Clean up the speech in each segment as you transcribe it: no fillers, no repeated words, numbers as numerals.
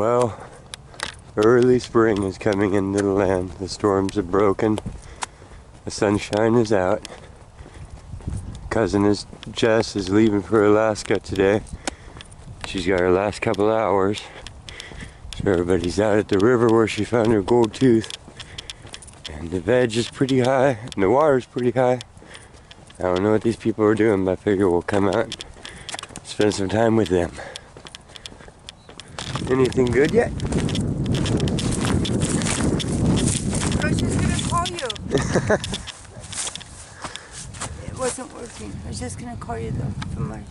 Well, early spring is coming into the land. The storms are broken. The sunshine is out. Cousin Jess is leaving for Alaska today. She's got her last couple hours. So everybody's out at the river where she found her gold tooth. And the veg is pretty high, and the water's pretty high. I don't know what these people are doing, but I figure we'll come out and spend some time with them. Anything good yet? I was just gonna call you. It wasn't working. I was just gonna call you though from my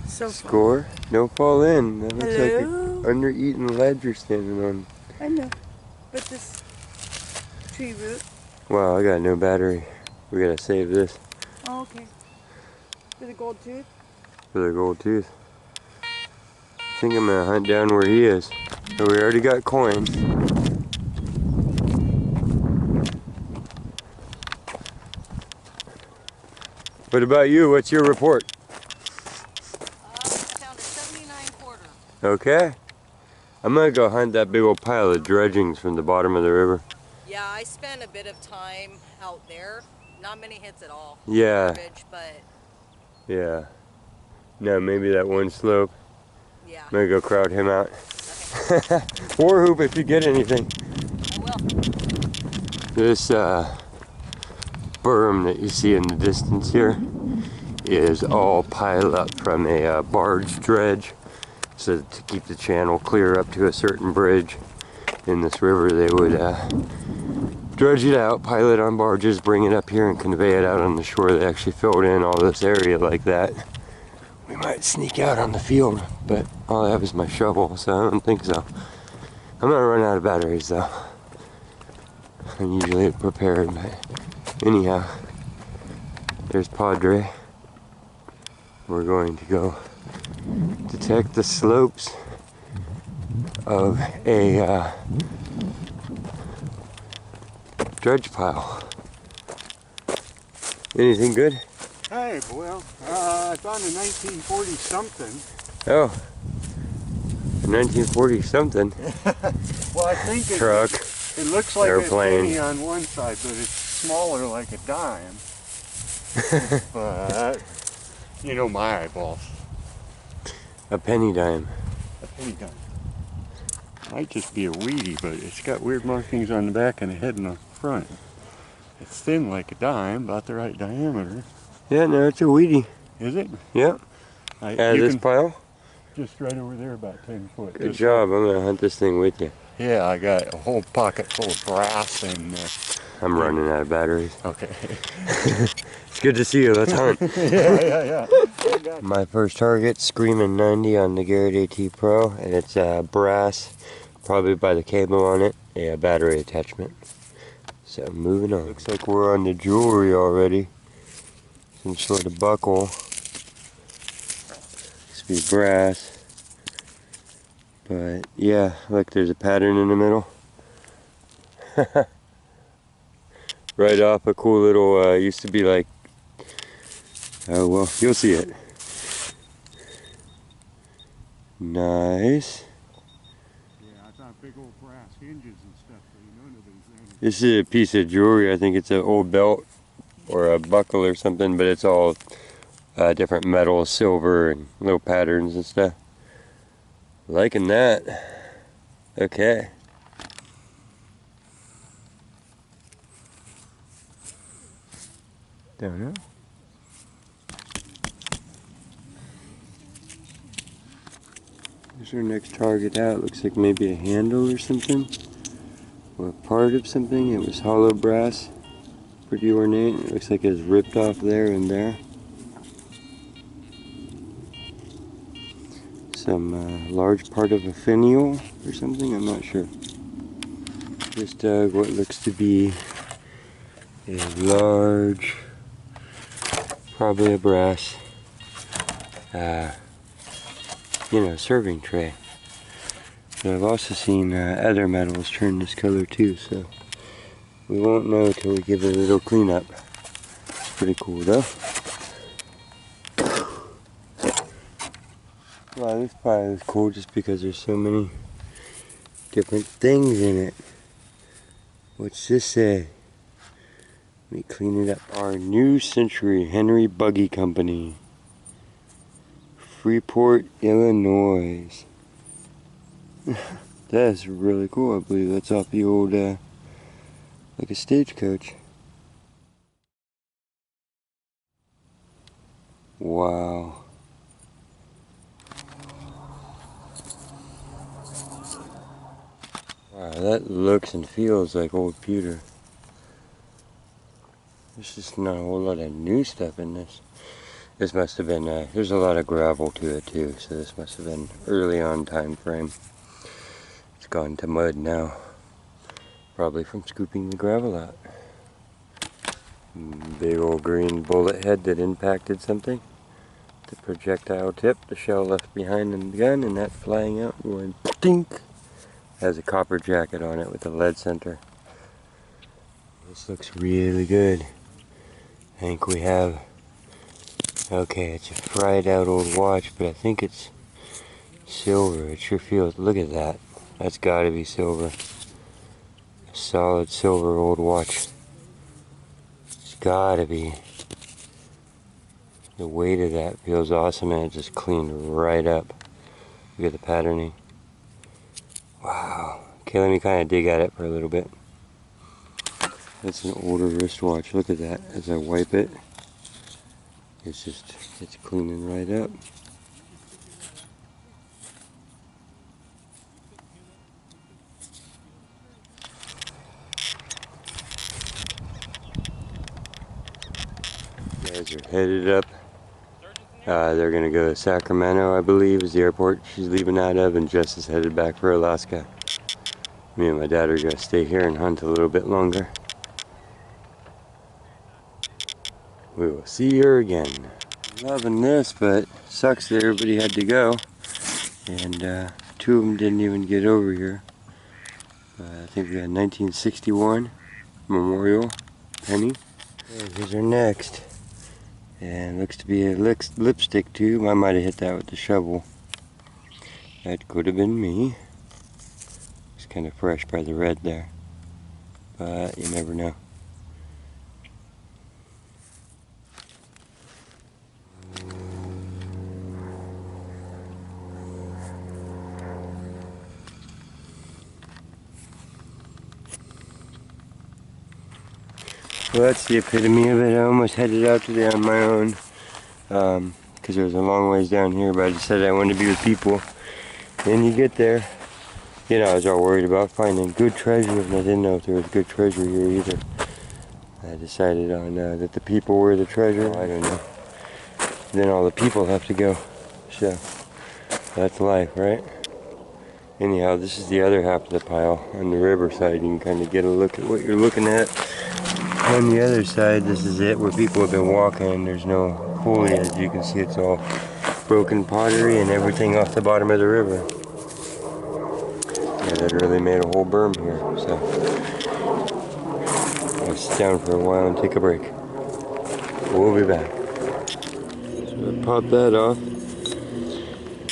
cell phone. Score? Don't fall in. That looks like Hello? an under-eaten ledge you're standing on. I know, but this tree root. Wow, I got no battery. We gotta save this Oh, okay. For the gold tooth? for the gold tooth. I think I'm gonna hunt down where he is. So we already got coins. What about you? What's your report? I found a 79 quarter. Okay. I'm gonna go hunt that big old pile of dredgings from the bottom of the river. Yeah, I spent a bit of time out there. Not many hits at all. Yeah. Garbage, but Yeah. No, maybe that one slope. yeah. I'm gonna go crowd him out. Okay. War hoop if you get anything. I will. This berm that you see in the distance here is all piled up from a barge dredge. So to keep the channel clear up to a certain bridge in this river, they would dredge it out, pile it on barges, bring it up here and convey it out on the shore. They actually filled in all this area like that. We might sneak out on the field, but all I have is my shovel, so I don't think so. I'm gonna run out of batteries though. I'm usually prepared, but anyhow, there's Padre. We're going to go detect the slopes of a dredge pile. Anything good? Hey, well, I found a 1940 something. Oh, 1940 something. Well, I think Truck. it looks like Airplane. a penny on one side, but it's smaller like a dime. But, you know my eyeballs. A penny dime. A penny dime. Might just be a weedy, but it's got weird markings on the back and the head and the front. It's thin like a dime, about the right diameter. Yeah, no, it's a weedy. Is it? Yep. You This can- pile? Just right over there, about 10 foot. Good Just- job. I'm gonna hunt this thing with you. Yeah, I got a whole pocket full of brass and... I'm running out of batteries. okay. It's good to see you. Let's hunt. yeah. I got My first target, Screaming 90 on the Garrett AT Pro, and it's brass, probably by the cable on it, a battery attachment. So moving on. Looks like we're on the jewelry already. Some sort of buckle. Must be brass. But yeah, look, there's a pattern in the middle. Right off a cool little, used to be like, oh well, you'll see it. Nice. Yeah, I found big old brass hinges and stuff, so you know nobody's in. This is a piece of jewelry. I think it's an old belt or a buckle or something, but it's all different metals, silver, and little patterns and stuff. Liking that. Okay. Don't know. Here's our next target out. Looks like maybe a handle or something. Or part of something. It was hollow brass. Pretty ornate. It looks like it's ripped off there and there. Some large part of a finial or something. I'm not sure. Just dug what looks to be a large, probably a brass, serving tray. But I've also seen other metals turn this color too, so we won't know until we give it a little cleanup. It's pretty cool though. Wow, this pile is cool just because there's so many different things in it. What's this say? Let me clean it up. Our New Century Henry Buggy Company, Freeport, Illinois. That's really cool. I believe that's off the old, like a stagecoach. Wow. Wow, that looks and feels like old pewter. There's just not a whole lot of new stuff in this. This must have been, there's a lot of gravel to it too, so this must have been early on time frame. It's gone to mud now. Probably from scooping the gravel out. Big old green bullet head that impacted something. The projectile tip, the shell left behind in the gun, and that flying out and going dink. Has a copper jacket on it with a lead center. This looks really good. I think we have, okay, it's a fried out old watch, but I think it's silver. It sure feels, look at that. That's gotta be silver. A solid silver old watch. It's gotta be. The weight of that feels awesome, and it just cleaned right up. Look at the patterning. Wow. Okay, let me kind of dig at it for a little bit. That's an older wristwatch. Look at that. As I wipe it, it's cleaning right up. Guys are headed up. They're gonna go to Sacramento, I believe, is the airport she's leaving out of, and Jess is headed back for Alaska. Me and my dad are gonna stay here and hunt a little bit longer. We will see her again. Loving this, but sucks that everybody had to go, and 2 of them didn't even get over here. I think we got 1961 Memorial Penny. Here's our next, and looks to be a lipstick tube. I might have hit that with the shovel. That could have been me. It's kind of fresh by the red there, but you never know. Well, that's the epitome of it. I almost headed out today on my own because it was a long ways down here, but I decided I wanted to be with people. And you get there, you know, I was all worried about finding good treasure, and I didn't know if there was good treasure here either. I decided on that the people were the treasure. I don't know. Then all the people have to go. So that's life, right? Anyhow, this is the other half of the pile on the riverside. You can kind of get a look at what you're looking at. On the other side, this is it where people have been walking. There's no foliage. You can see it's all broken pottery and everything off the bottom of the river. Yeah, that really made a whole berm here. So I'll sit down for a while and take a break. We'll be back. So I pop that off.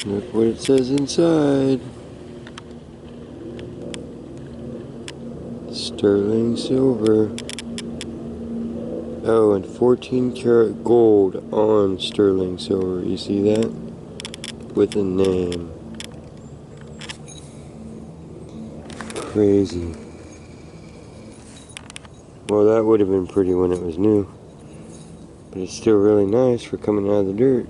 Look what it says inside. Sterling silver. Oh, and 14 karat gold on sterling silver. You see that? With a name. Crazy. Well, that would have been pretty when it was new. But it's still really nice for coming out of the dirt.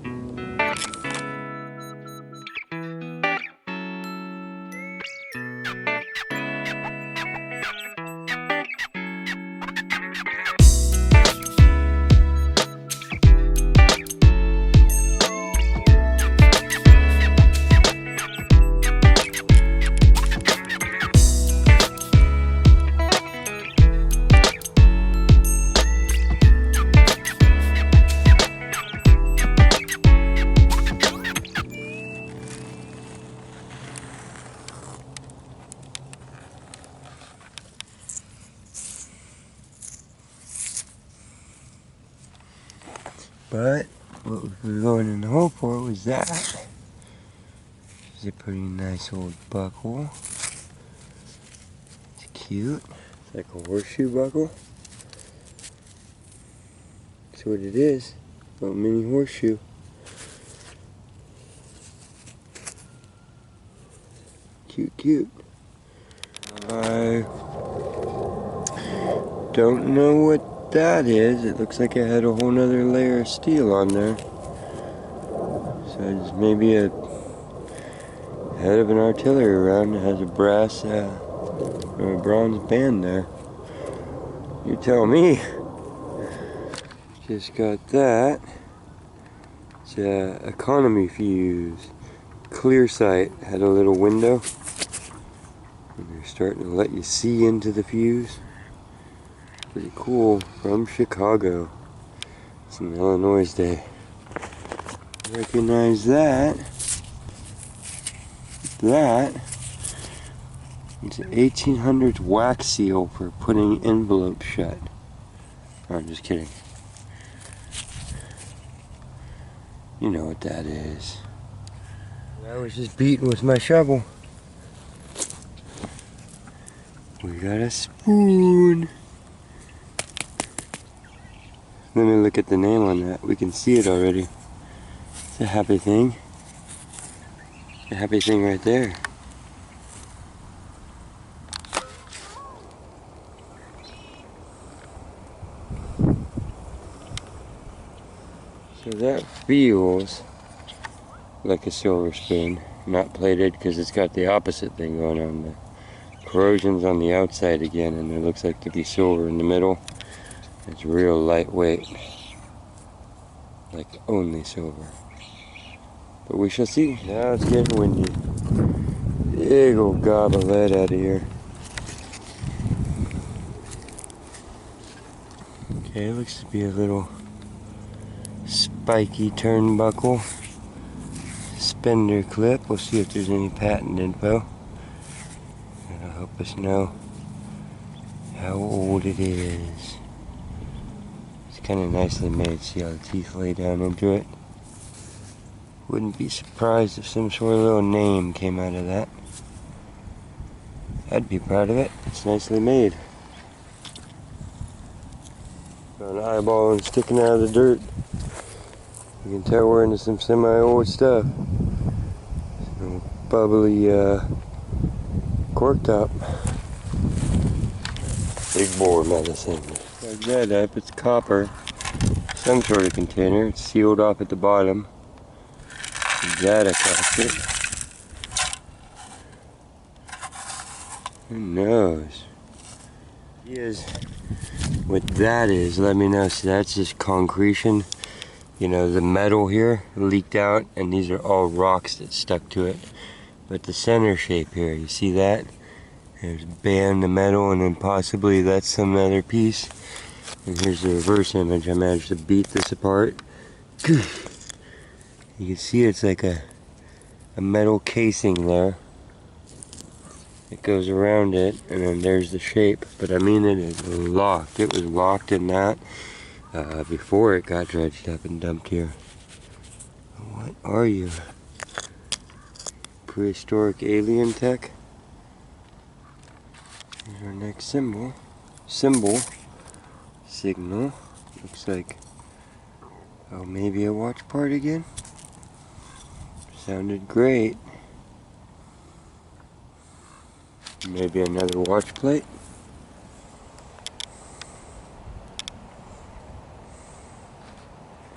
But what we were going in the hole for was that. It's a pretty nice old buckle. cute. It's like a horseshoe buckle. That's what it is. A little mini horseshoe. Cute, cute. I don't know what that is. It looks like it had a whole nother layer of steel on there. So it's maybe a head of an artillery round. It has a brass or a bronze band there. You tell me. Just got that. It's a economy fuse. Clear sight. Had a little window. And they're starting to let you see into the fuse. Pretty cool. From Chicago. It's an Illinois day. Recognize that. That. It's an 1800s wax seal for putting envelopes shut. Oh, I'm just kidding. You know what that is. I was just beating with my shovel. We got a spoon. Let me look at the name on that. We can see it already. It's a happy thing. A happy thing right there. So that feels like a silver spoon. Not plated because it's got the opposite thing going on. The corrosion's on the outside again, and it looks like to be silver in the middle. It's real lightweight. Like only silver. But we shall see. Now it's getting windy. Big old gob of lead out of here. Okay, it looks to be a little spiky turnbuckle. Spender clip. We'll see if there's any patent info. That'll help us know how old it is. It's kind of nicely made. See how the teeth lay down into it? Wouldn't be surprised if some sort of little name came out of that. I'd be proud of it. It's nicely made. Got an eyeball and sticking out of the dirt. You can tell we're into some semi-old stuff. Some bubbly cork top. Big bore medicine. Like that up, it's copper. Some sort of container. It's sealed off at the bottom. Data casket. Who knows? What that is, let me know. So that's just concretion. You know, the metal here leaked out, and these are all rocks that stuck to it. But the center shape here, you see that? There's band the metal, and then possibly that's some other piece. And here's the reverse image. I managed to beat this apart. You can see it's like a metal casing there. It goes around it, and then there's the shape. But I mean, it is locked. It was locked in that before it got dredged up and dumped here. What are you? Prehistoric alien tech? Here's our next symbol. Signal. Looks like, oh, maybe a watch part again? Sounded great. Maybe another watch plate.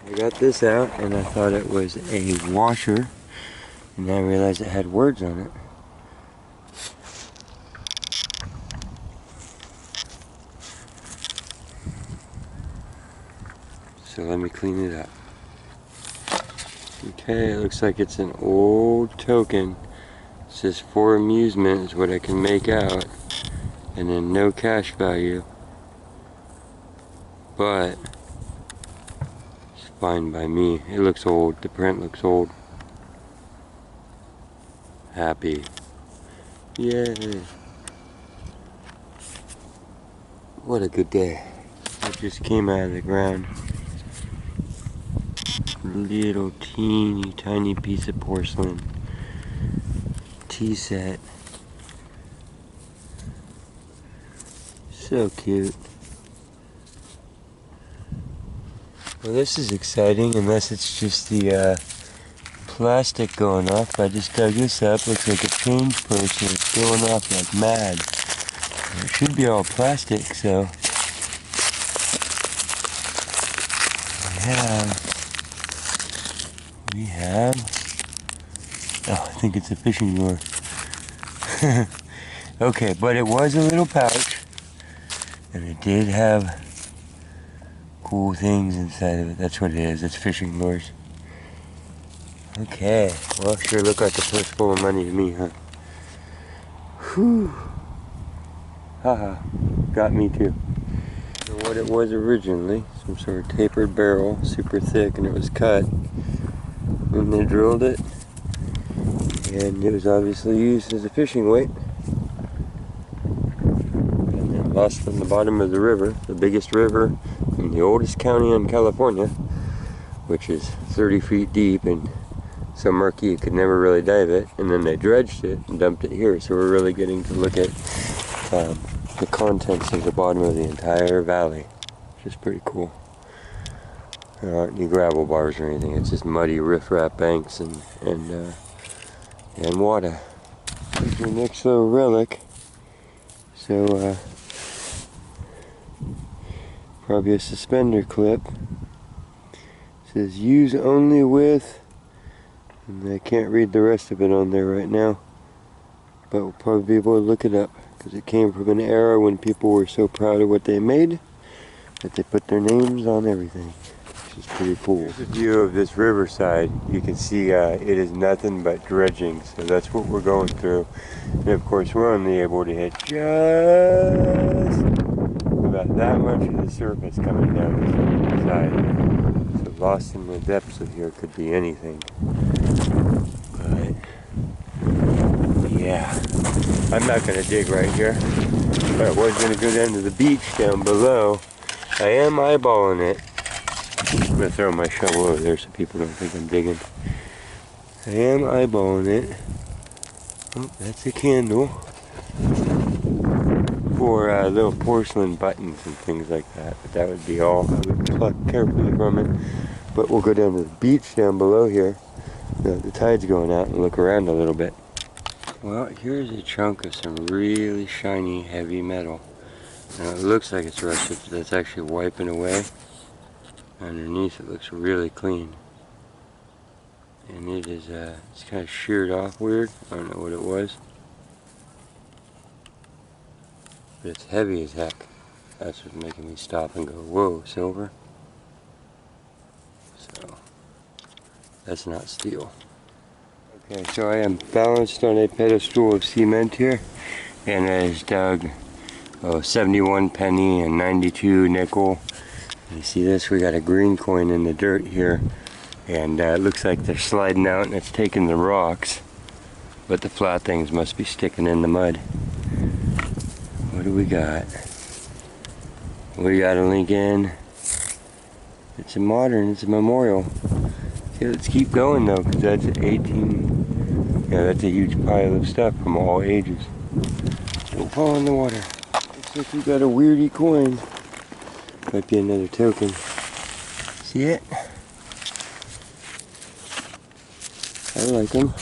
I got this out and I thought it was a washer, and then I realized it had words on it. So let me clean it up. Okay, it looks like it's an old token. It says for amusement is what I can make out, and then no cash value, but it's fine by me. It looks old. The print looks old. Happy. Yay. What a good day. It just came out of the ground. Little teeny tiny piece of porcelain tea set. So cute. Well, this is exciting, unless it's just the plastic going off. I just dug this up. Looks like a change purse, and it's going off like mad. It should be all plastic, so we have. Oh, I think it's a fishing lure. Okay, but it was a little pouch, and it did have cool things inside of it. That's what it is. It's fishing lures. Okay, well, sure looked like a purse full of money to me, huh? Whew. Haha, got me too. So what it was originally, some sort of tapered barrel, super thick, and it was cut. And they drilled it, and it was obviously used as a fishing weight. And then lost in the bottom of the river, the biggest river in the oldest county in California, which is 30 feet deep and so murky you could never really dive it. And then they dredged it and dumped it here, so we're really getting to look at the contents of the bottom of the entire valley, which is pretty cool. There aren't any gravel bars or anything. It's just muddy riffraff banks and water. Here's your next little relic. So probably a suspender clip. It says use only with, and I can't read the rest of it on there right now, but we'll probably be able to look it up, because it came from an era when people were so proud of what they made that they put their names on everything, which is pretty cool. Here's a view of this riverside. You can see it is nothing but dredging, so that's what we're going through. And of course we're only able to hit just about that much of the surface coming down this side. So lost in the depths of here could be anything. But yeah, I'm not going to dig right here, but I was going to go down to the beach down below. I am eyeballing it. I'm going to throw my shovel over there so people don't think I'm digging. I am eyeballing it. Oh, that's a candle for little porcelain buttons and things like that. But that would be all. I would pluck carefully from it. But we'll go down to the beach down below here. The tide's going out, and look around a little bit. Well, here's a chunk of some really shiny, heavy metal. Now it looks like it's rusted, but that's actually wiping away. Underneath it looks really clean. And it is, it's kind of sheared off weird. I don't know what it was. But it's heavy as heck. That's what's making me stop and go, whoa, silver? So, that's not steel. Okay, so I am balanced on a pedestal of cement here, and it is dug 71 penny and 92 nickel. You see this? We got a green coin in the dirt here, and it looks like they're sliding out and it's taking the rocks, but the flat things must be sticking in the mud. What do we got? We got a Lincoln. It's a modern, it's a memorial. Okay, let's keep going though, because that's 18. Yeah, that's a huge pile of stuff from all ages. Don't fall in the water. Looks like we got a weirdy coin. Might be another token. See it? I like them.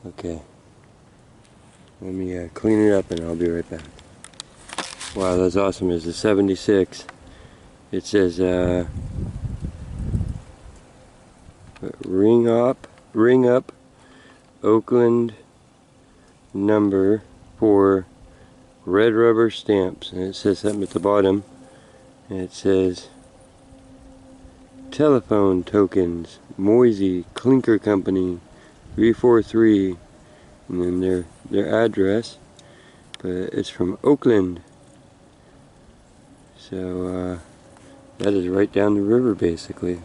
Okay. Let me clean it up and I'll be right back. Wow, that's awesome. It's a 76. It says ring up Oakland number for red rubber stamps, and it says something at the bottom, and it says telephone tokens, Moisey Clinker Company 343, and then their address, but it's from Oakland. So that is right down the river basically.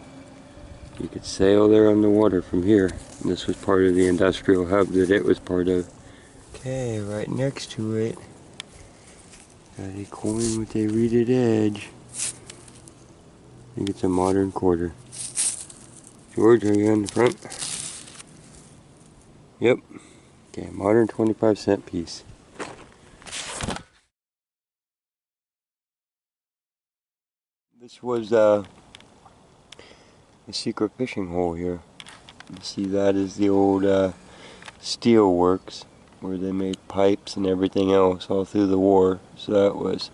You could sail there on the water from here. And this was part of the industrial hub that it was part of. Okay, right next to it, got a coin with a reeded edge. I think it's a modern quarter. George, are you on the front? Yep. Okay, modern 25-cent piece. This was a secret fishing hole here. You see that is the old steel works where they made pipes and everything else all through the war. So that was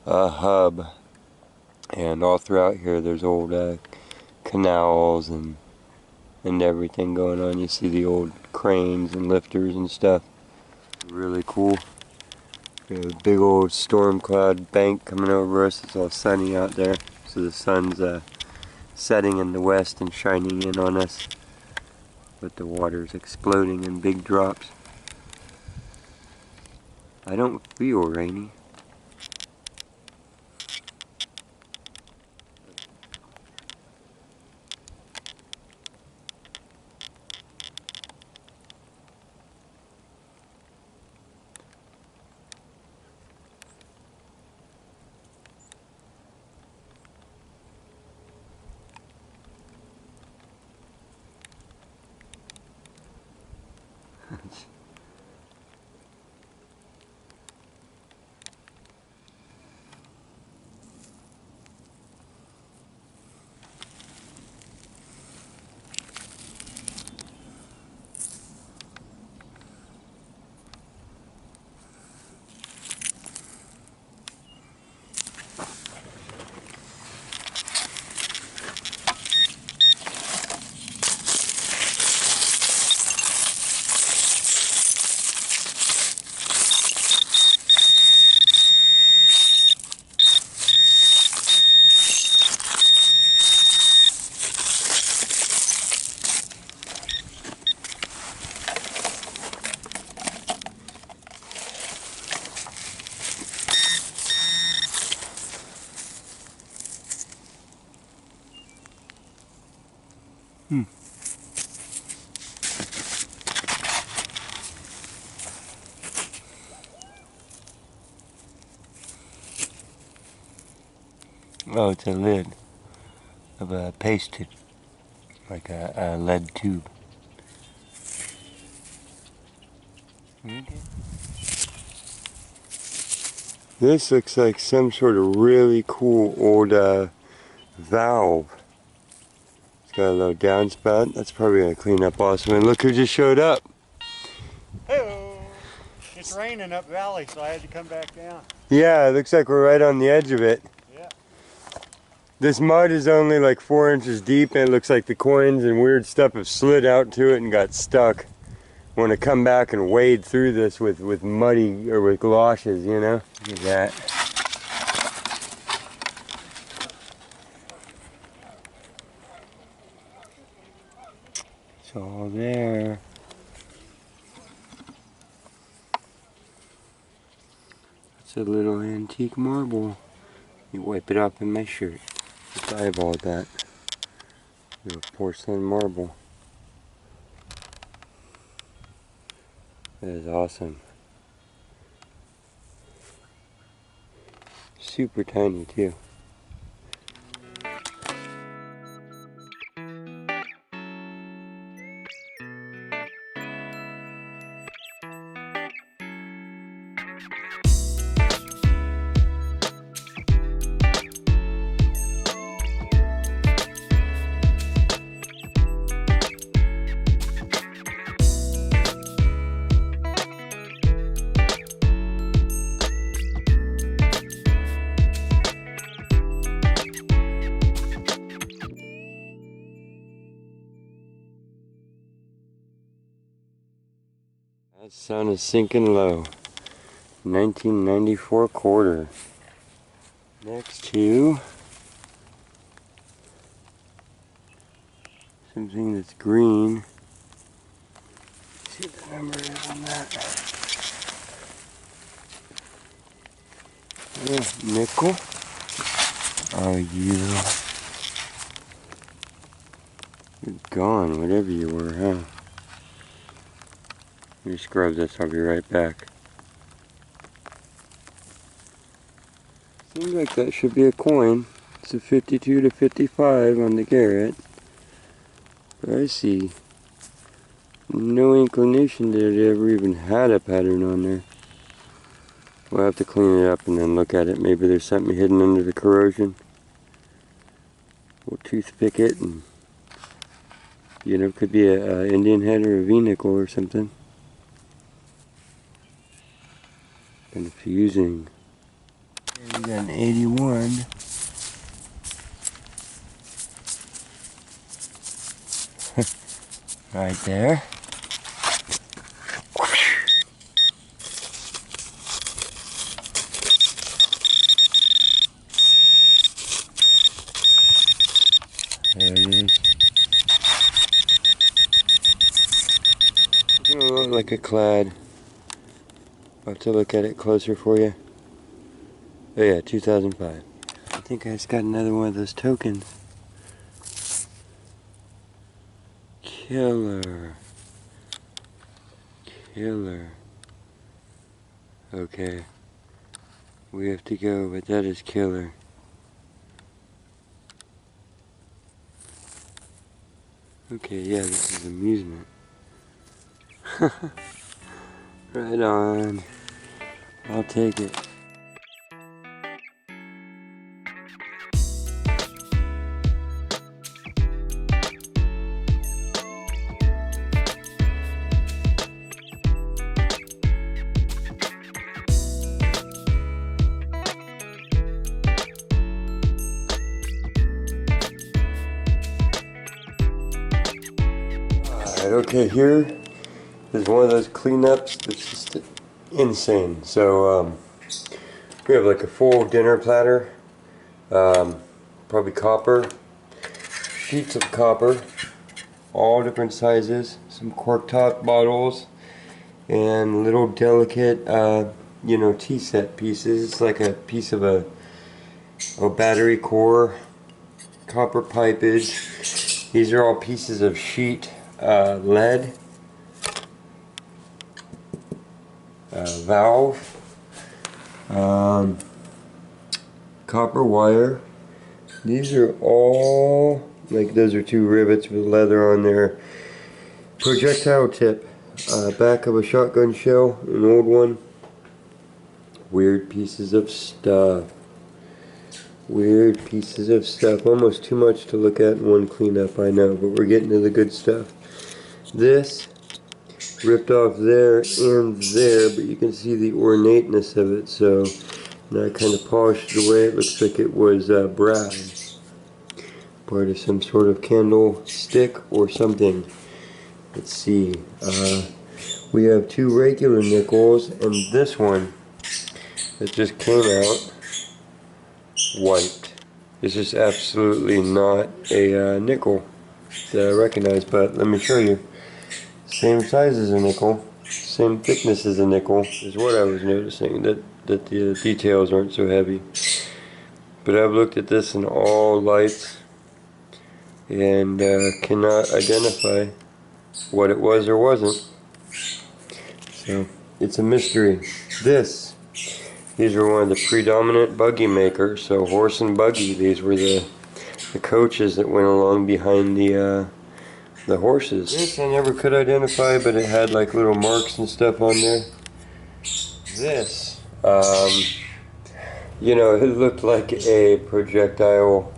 a hub. And all throughout here there's old canals and everything going on. You see the old cranes and lifters and stuff. Really cool. We have a big old storm cloud bank coming over us. It's all sunny out there. So the sun's setting in the west and shining in on us. But the water's exploding in big drops. I don't feel rainy. Oh, it's a lid of a pasted, like a lead tube. This looks like some sort of really cool old valve. It's got a little downspout. That's probably going to clean up awesome. And look who just showed up. Hello. It's raining up valley, so I had to come back down. Yeah, it looks like we're right on the edge of it. Yeah. This mud is only like 4 inches deep, and it looks like the coins and weird stuff have slid out to it and got stuck. Want to come back and wade through this with muddy or with galoshes, you know? Look at that. It's all there. It's a little antique marble. You wipe it off in my shirt. Just eyeballed that. Little porcelain marble. That is awesome. Super tiny too. That sun is sinking low. 1994 quarter. Next to something that's green. Let's see what the number is on that. Yeah, nickel. Oh, you're gone, whatever you were, huh? Let me scrub this, I'll be right back. Seems like that should be a coin. It's a 52 to 55 on the Garrett. But I see no inclination that it ever even had a pattern on there. We'll have to clean it up and then look at it. Maybe there's something hidden under the corrosion. We'll toothpick it, and you know, could be a Indian head or a V-nickel or something. Confusing. We got an 81. Right there. There it is. It look like a clad. I'll have to look at it closer for you. Oh yeah, 2005. I think I just got another one of those tokens. Killer. Killer. Okay. We have to go, but that is killer. Okay, yeah, this is amusement. Right on. I'll take it. Okay, here is one of those cleanups that's just insane. So we have like a full dinner platter, probably copper, sheets of copper, all different sizes, some cork top bottles, and little delicate, you know, tea set pieces. It's like a piece of a battery core, copper pipage. These are all pieces of sheet lead, valve, copper wire. These are all, like, those are two rivets with leather on there. Projectile tip, back of a shotgun shell, an old one. Weird pieces of stuff. Weird pieces of stuff. Almost too much to look at in one cleanup, I know, but we're getting to the good stuff. This ripped off there and there, but you can see the ornateness of it. So now I kind of polished it away. It looks like it was brass, part of some sort of candle stick or something. Let's see. We have two regular nickels, and this one that just came out white. This is absolutely not a nickel that I recognize, but let me show you. Same size as a nickel, same thickness as a nickel is what I was noticing, that the details aren't so heavy. But I've looked at this in all lights and cannot identify what it was or wasn't. So it's a mystery. These were one of the predominant buggy makers, so horse and buggy. These were the coaches that went along behind the horses. This I never could identify, but it had like little marks and stuff on there. This, you know, it looked like a projectile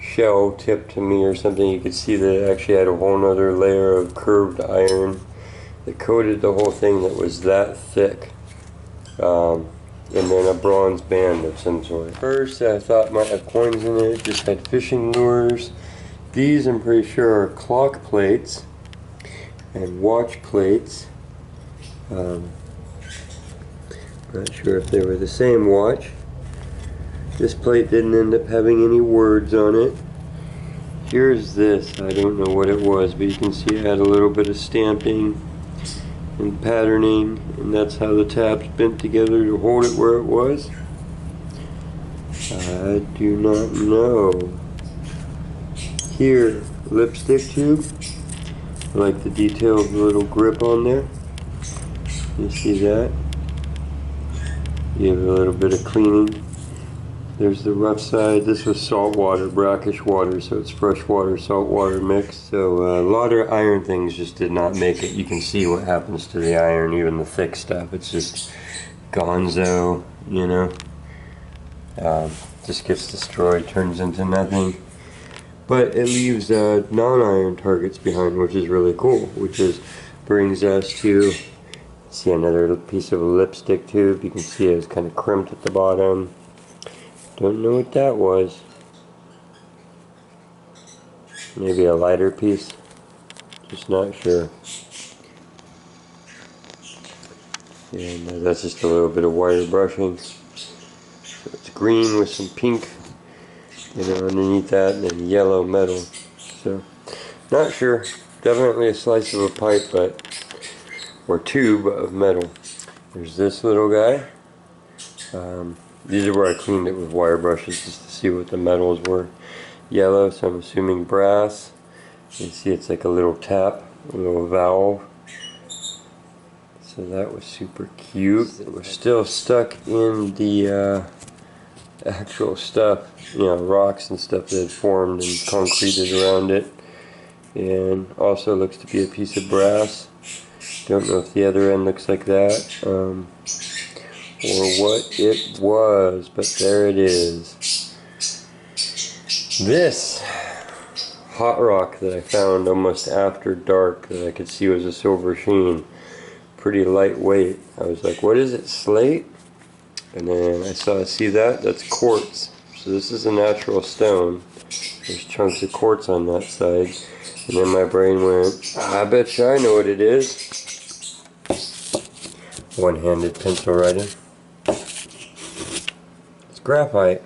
shell tip to me or something. You could see that it actually had a whole nother layer of curved iron that coated the whole thing that was that thick. And then a bronze band of some sort. First, I thought it might have coins in it. Just had fishing lures. These, I'm pretty sure, are clock plates and watch plates. Not sure if they were the same watch. This plate didn't end up having any words on it. Here's this. I don't know what it was, but you can see it had a little bit of stamping and patterning, and that's how the tabs bent together to hold it where it was. I do not know. Here, lipstick tube. I like the detail of the little grip on there. You see that? Give it a little bit of cleaning. There's the rough side. This was salt water, brackish water, so it's fresh water, salt water mixed. So a lot of iron things just did not make it. You can see what happens to the iron, even the thick stuff. It's just gonzo, you know. Just gets destroyed, turns into nothing. but it leaves non-iron targets behind, which is really cool. Which is brings us to see another piece of a lipstick tube. You can see it's kind of crimped at the bottom. Don't know what that was. Maybe a lighter piece. Just not sure. And that's just a little bit of wire brushing. So it's green with some pink, underneath that, and then yellow metal. So, not sure. Definitely a slice of a pipe, or tube of metal. There's this little guy. These are where I cleaned it with wire brushes just to see what the metals were. Yellow, so I'm assuming brass. You see it's like a little tap, a little valve. So that was super cute. We're still stuck in the actual stuff, rocks and stuff that had formed and concreted around it. And also looks to be a piece of brass. Don't know if the other end looks like that, or what it was, but there it is. This hot rock that I found almost after dark that I could see was a silver sheen. Pretty lightweight. I was like, what is it, slate? And then I see that? That's quartz. So this is a natural stone. There's chunks of quartz on that side. And then my brain went, I bet you I know what it is. One-handed pencil writing. It's graphite.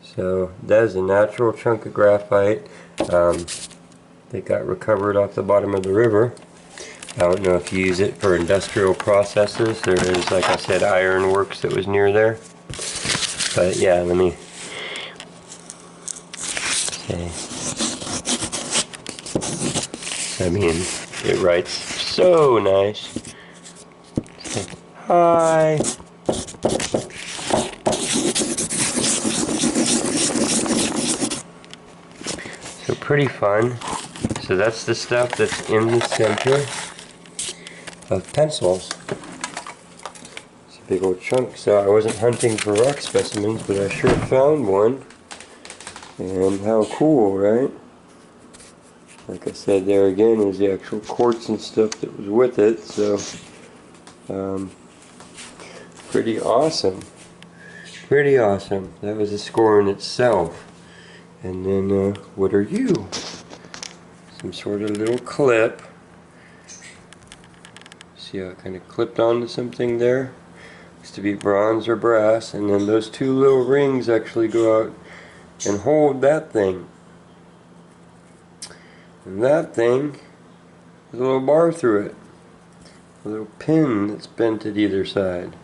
So that is a natural chunk of graphite that got recovered off the bottom of the river. I don't know if you use it for industrial processes. There is, like I said, iron works that was near there. But yeah, let me okay. I mean, it writes so nice. Hi. So pretty fun. So that's the stuff that's in the center of pencils. It's a big old chunk. So I wasn't hunting for rock specimens, but I sure found one. And how cool, right? Like I said, there again is the actual quartz and stuff that was with it. So pretty awesome. Pretty awesome. That was a score in itself. And then what are you? Some sort of little clip. See how it kind of clipped onto something there? Looks to be bronze or brass, and then those two little rings actually go out and hold that thing. And that thing has a little bar through it. A little pin that's bent at either side.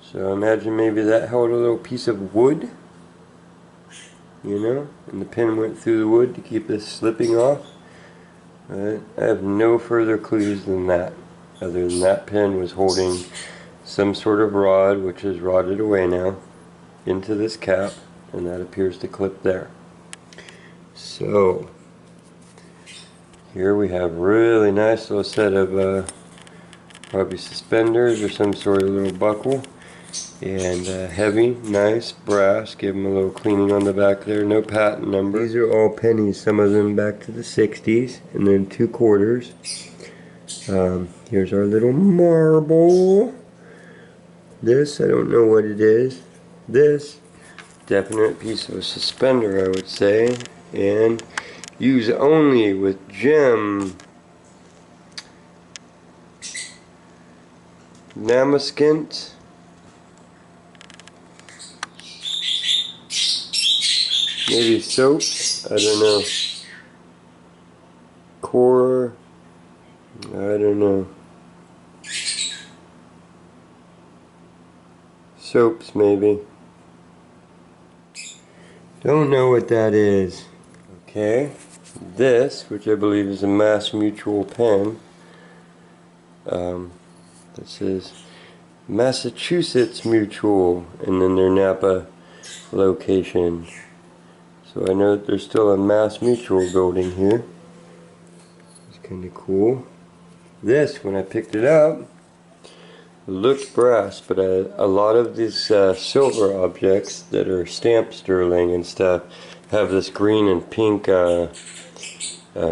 So imagine maybe that held a little piece of wood. And the pin went through the wood to keep this slipping off. I have no further clues than that, other than that pin was holding some sort of rod, which is rotted away now, into this cap, and that appears to clip there. So here we have a really nice little set of probably suspenders or some sort of little buckle. And heavy, nice brass. Give them a little cleaning on the back there. No patent number. These are all pennies. Some of them back to the 60s. And then 2 quarters. Here's our little marble. This, I don't know what it is. This, definite piece of a suspender, I would say. And use only with gem. Namaskint. Maybe soap, I don't know. Core, I don't know. Soaps, maybe. Don't know what that is. Okay, this, which I believe is a Mass Mutual pen, that says Massachusetts Mutual, and then their Napa location. So I know that there's still a Mass Mutual building here. It's kind of cool. This, when I picked it up, look brass, but a lot of these silver objects that are stamped sterling and stuff have this green and pink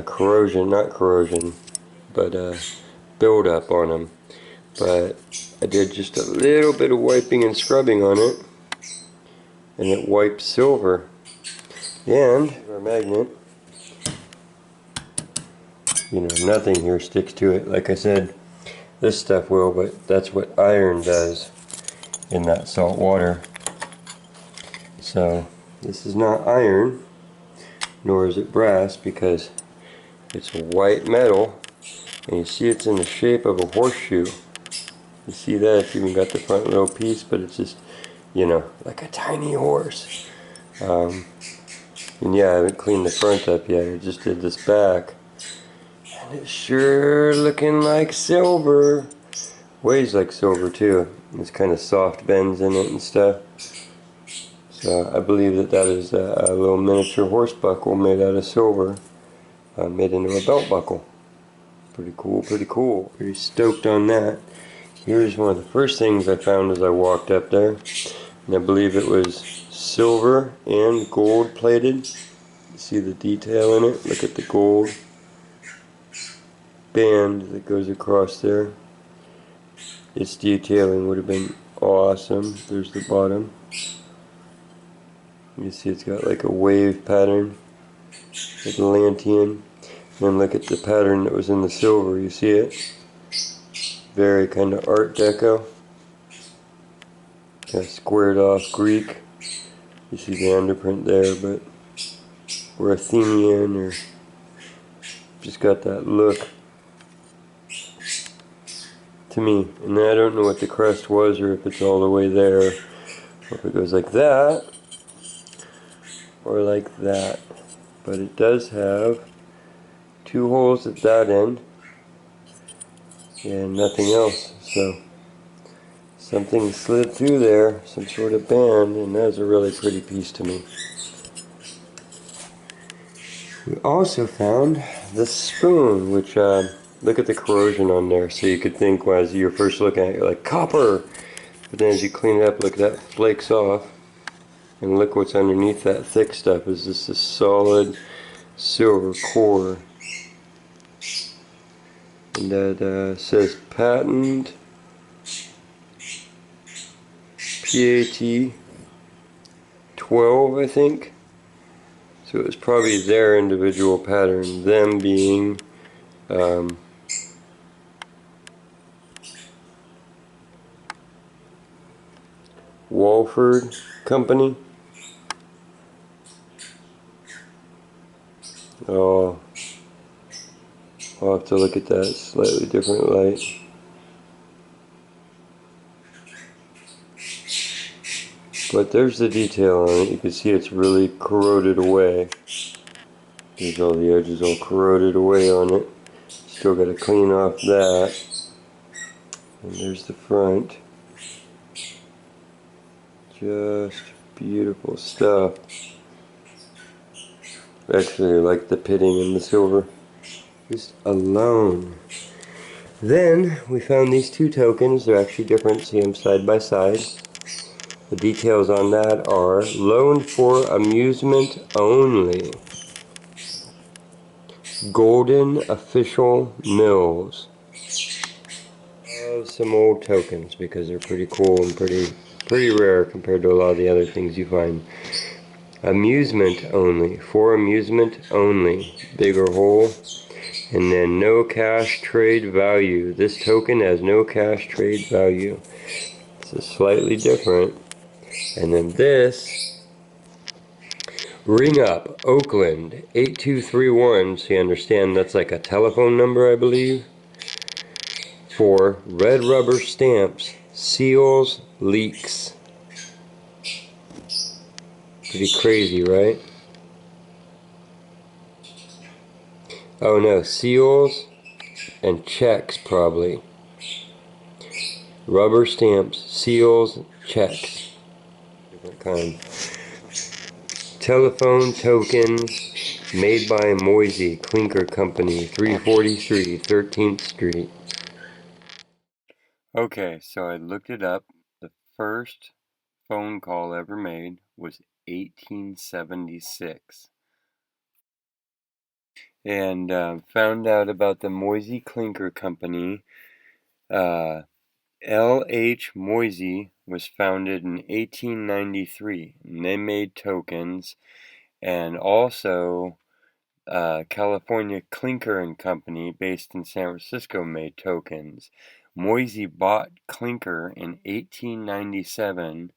corrosion, not corrosion, but build up on them. But I did just a little bit of wiping and scrubbing on it, and it wiped silver. And our magnet, you know, nothing here sticks to it. Like I said, this stuff will, but that's what iron does in that salt water. So this is not iron, nor is it brass, because it's a white metal, and you see it's in the shape of a horseshoe. You see that? It's even got the front little piece, but it's just, you know, like a tiny horse. And yeah, I haven't cleaned the front up yet. I just did this back. And it's sure looking like silver. Weighs like silver too. There's kind of soft bends in it and stuff. So I believe that that is a little miniature horse buckle made out of silver. Made into a belt buckle. Pretty cool, pretty cool. Pretty stoked on that. Here's one of the first things I found as I walked up there. And I believe it was silver and gold plated. You see the detail in it? Look at the gold band that goes across there. Its detailing would have been awesome. There's the bottom. You see it's got like a wave pattern, like a Atlantean. And look at the pattern that was in the silver. You see it? Very kind of Art Deco. Kind of squared off Greek. You see the underprint there, but we're Athenian, or just got that look to me. And I don't know what the crest was, or if it's all the way there, or if it goes like that or like that. But it does have 2 holes at that end and nothing else, so something slid through there, some sort of band, and that's a really pretty piece to me. We also found the spoon, which look at the corrosion on there. So you could think, well, as you're first looking at it, you're like, copper, but then as you clean it up, look, that flakes off, and look what's underneath that thick stuff. Is this a solid silver core? And that says patent PAT 12, I think. So it was probably their individual pattern, them being Walford Company. Oh, I'll have to look at that slightly different light. But there's the detail on it. You can see it's really corroded away. There's all the edges all corroded away on it. Still got to clean off that. And there's the front. Just beautiful stuff. Actually, I like the pitting and the silver. Just alone. Then we found these 2 tokens. They're actually different. See them side by side. The details on that are loaned for amusement only. Golden Official Mills. Some old tokens because they're pretty cool and pretty rare compared to a lot of the other things you find. Amusement only. For amusement only. Bigger hole. And then no cash trade value. This token has no cash trade value. This is slightly different. And then this, ring up, Oakland, 8231, so you understand that's like a telephone number, I believe, for red rubber stamps, seals, leaks. Pretty crazy, right? Oh no, seals and checks probably. Rubber stamps, seals, checks. Different kind. Telephone tokens made by Moisey Clinker Company, 343 13th Street. Okay, so I looked it up. The first phone call ever made was 1876. And found out about the Moisey Clinker Company. L.H. Moisey was founded in 1893, and they made tokens, and also California Clinker and Company, based in San Francisco, made tokens. Moisey bought Clinker in 1897,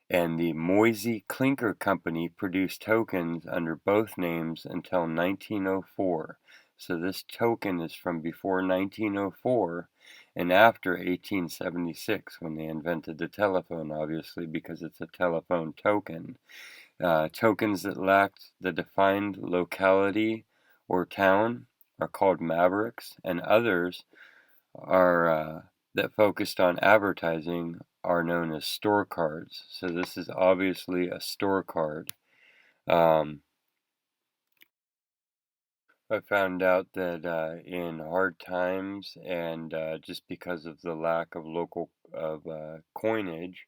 and the Moisey Clinker Company produced tokens under both names until 1904. So this token is from before 1904 and after 1876, when they invented the telephone, obviously, because it's a telephone token. Tokens that lacked the defined locality or town are called mavericks, and others are that focused on advertising are known as store cards. So this is obviously a store card. I found out that in hard times, and just because of the lack of local coinage,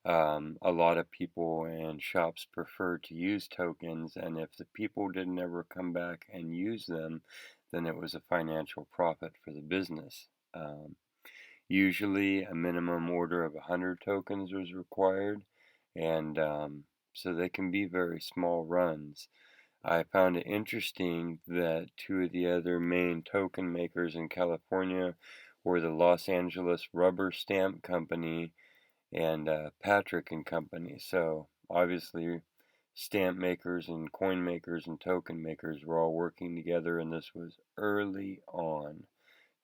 a lot of people and shops prefer to use tokens, and if the people didn't ever come back and use them, then it was a financial profit for the business. Usually a minimum order of 100 tokens was required, and so they can be very small runs. I found it interesting that two of the other main token makers in California were the Los Angeles Rubber Stamp Company and Patrick and Company. So obviously stamp makers and coin makers and token makers were all working together, and this was early on.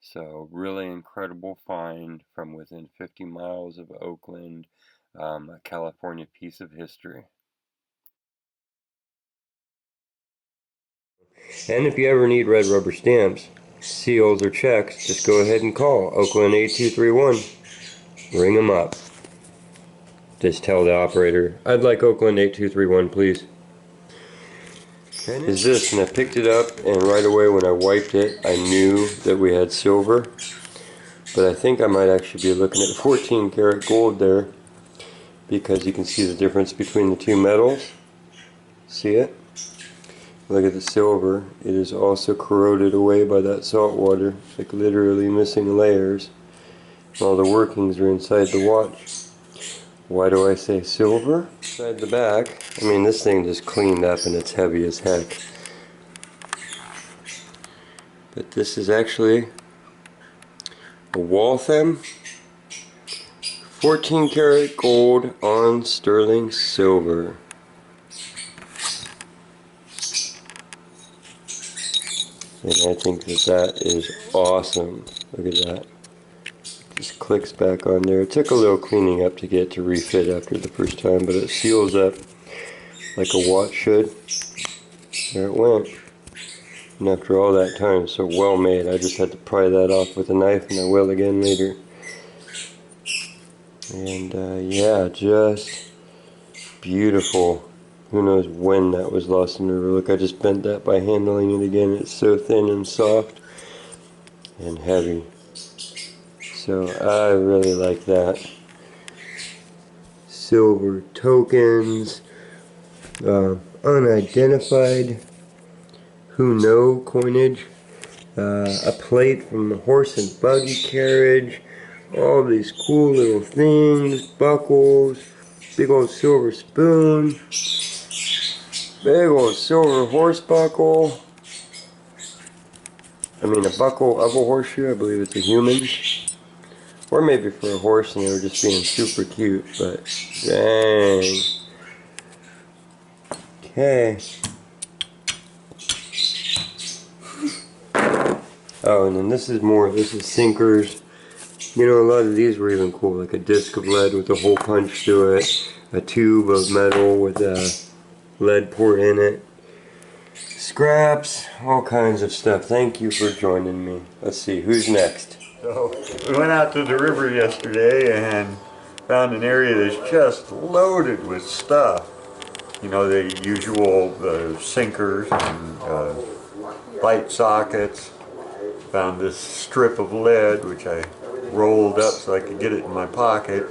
So really incredible find from within 50 miles of Oakland, a California piece of history. And if you ever need red rubber stamps, seals, or checks, just go ahead and call Oakland 8231. Ring them up. Just tell the operator, I'd like Oakland 8231, please. Is this, and I picked it up, and right away when I wiped it, I knew that we had silver. But I think I might actually be looking at 14 karat gold there, because you can see the difference between the two metals. See it? Look at the silver. It is also corroded away by that salt water. It's like literally missing layers. All the workings are inside the watch. Why do I say silver? Inside the back, I mean, this thing just cleaned up and it's heavy as heck. But this is actually a Waltham 14 karat gold on sterling silver. And I think that that is awesome. Look at that. Just clicks back on there. It took a little cleaning up to get it to refit after the first time, but it seals up like a watch should. There it went. And after all that time, so well made. I just had to pry that off with a knife, and I will again later. And yeah, just beautiful. Who knows when that was lost in the river. Look, I just bent that by handling it again. It's so thin and soft and heavy. So I really like that. Silver tokens, unidentified, who know coinage, a plate from the horse and buggy carriage, all these cool little things, buckles, big old silver spoon, big old silver horse buckle. I mean, a buckle of a horseshoe. I believe it's a human. Or maybe for a horse and they were just being super cute, but dang. Okay. Oh, and then this is sinkers. You know, a lot of these were even cool, like a disc of lead with a hole punch through it, a tube of metal with a lead port in it, scraps, all kinds of stuff. Thank you for joining me. Let's see, who's next? So we went out to the river yesterday and found an area that's just loaded with stuff. You know, the usual sinkers and light sockets. Found this strip of lead, which I rolled up so I could get it in my pocket.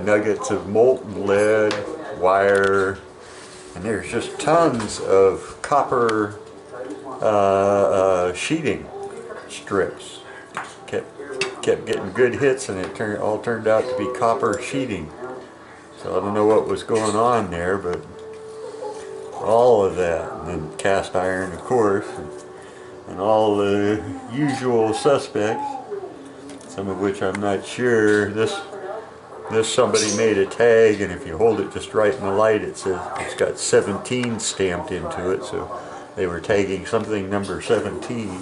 Nuggets of molten lead, wire, and there's just tons of copper sheeting strips. Kept getting good hits, and it all turned out to be copper sheeting. So I don't know what was going on there, but all of that, and then cast iron, of course, and all the usual suspects, some of which I'm not sure. This somebody made a tag, and if you hold it just right in the light, it says it's got 17 stamped into it, so they were tagging something number 17.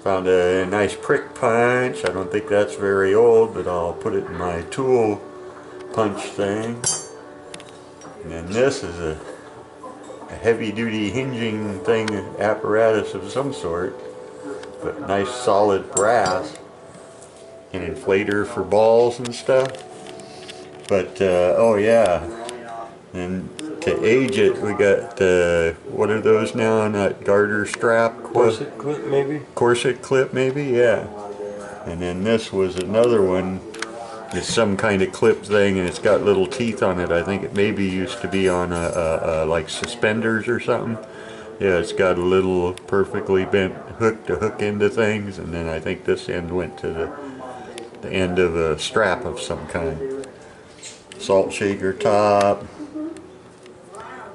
Found a nice prick punch. I don't think that's very old, but I'll put it in my tool punch thing. And then this is a heavy-duty hinging thing, apparatus of some sort, but nice solid brass. An inflator for balls and stuff. But oh yeah, and to age it, we got what are those now? Not garter strap, Corset clip maybe? Corset clip maybe, yeah. And then this was another one. It's some kind of clip thing, and it's got little teeth on it. I think it maybe used to be on like suspenders or something. Yeah, it's got a little perfectly bent hook to hook into things, and then I think this end went to the end of a strap of some kind. Salt shaker top,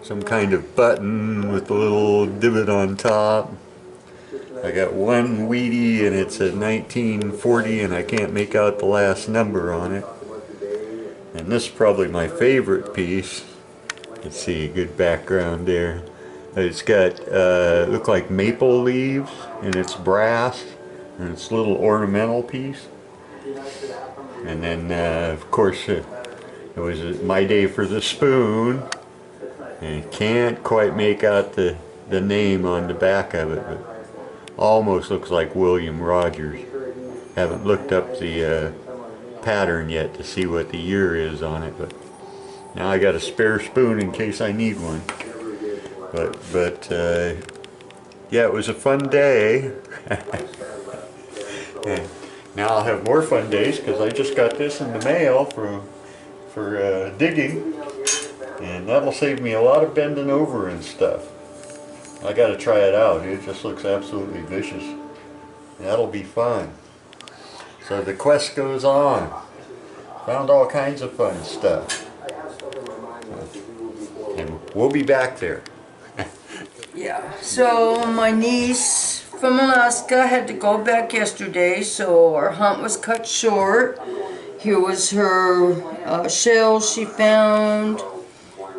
some kind of button with a little divot on top. I got one Wheatie, and it's a 1940, and I can't make out the last number on it. And this is probably my favorite piece. Let's see, good background there. It's got look like maple leaves, and it's brass, and it's a little ornamental piece. And then of course it was my day for the spoon, and can't quite make out the name on the back of it, but almost looks like William Rogers. Haven't looked up the pattern yet to see what the year is on it, but now I got a spare spoon in case I need one. But yeah, it was a fun day. And now I'll have more fun days because I just got this in the mail for digging, and that'll save me a lot of bending over and stuff. I gotta try it out. It just looks absolutely vicious. That'll be fun. So the quest goes on. Found all kinds of fun stuff. And we'll be back there. Yeah, so my niece from Alaska had to go back yesterday, so our hunt was cut short. Here was her shells she found,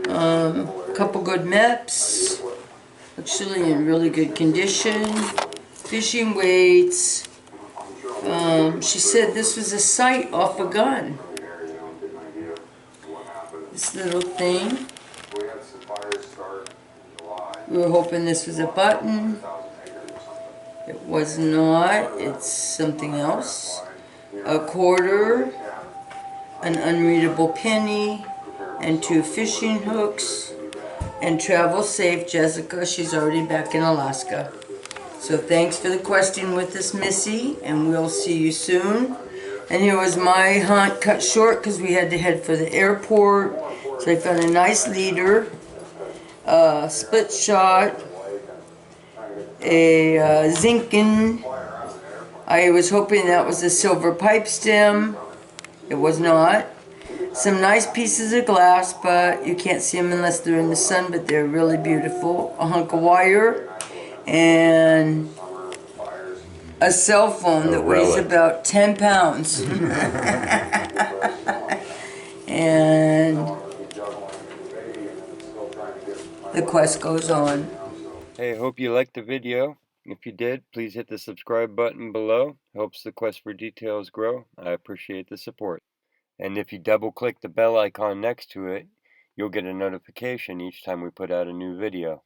a couple good MEPs, actually in really good condition, fishing weights. She said this was a sight off a gun. This little thing. We were hoping this was a button. It was not. It's something else. A quarter, an unreadable penny, and 2 fishing hooks. And travel safe, Jessica. She's already back in Alaska. So thanks for the question with us, Missy, and we'll see you soon. And here was my hunt cut short because we had to head for the airport. So I found a nice leader, split shot, a zinkin. I was hoping that was a silver pipe stem. It was not. Some nice pieces of glass, but you can't see them unless they're in the sun, but they're really beautiful. A hunk of wire and a cell phone that weighs about 10 pounds. And the quest goes on. Hey, I hope you liked the video. If you did, please hit the subscribe button below. Helps the quest for details grow. I appreciate the support. And if you double click the bell icon next to it, you'll get a notification each time we put out a new video.